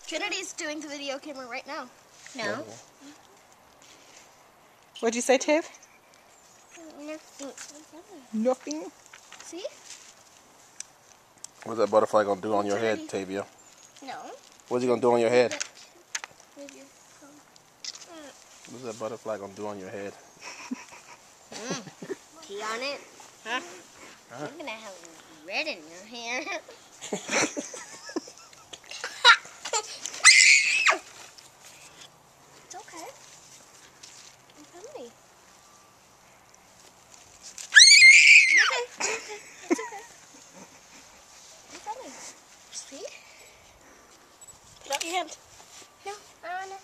Trinity's doing the video camera right now. No. What'd you say, Tiv? Nothing. Nothing. See? What's that butterfly gonna do on your head, Tavia? No. What's he gonna do on your head? With your phone. What's that butterfly gonna do on your head? Pee on it? Huh? You're gonna have red in your hair. It's okay. I'm friendly. I'm okay. It's okay. I'm friendly. See? Put out your hand. No, I wanna.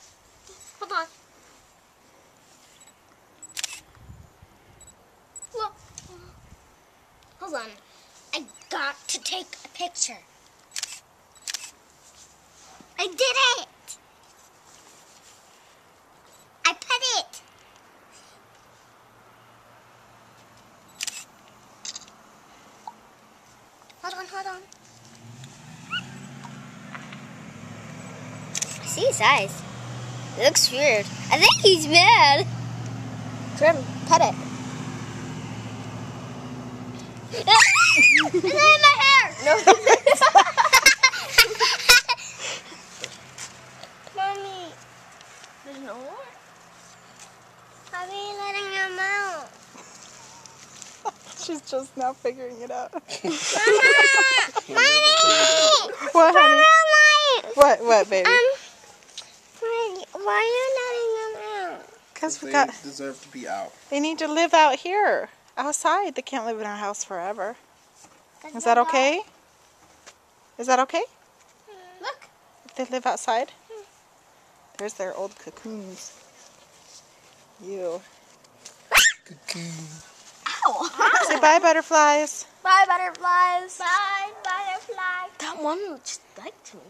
Hold on. Look. Hold on. I got to take a picture. I did it. I put it. Hold on, hold on. I see his eyes. It looks weird. I think he's mad. Trim, pet it. It's in my hair. No. Mommy. There's no more. How are you letting him out? She's just now figuring it out. Mommy! What, honey? What, baby? Why are you letting them out? Because we They got. deserve to be out. They need to live out here, outside. They can't live in our house forever. Is that okay? Is that okay? Look. If they live outside? There's their old cocoons. You. Ow. Say bye, butterflies. Bye, butterflies. Bye, butterflies. That one just liked me.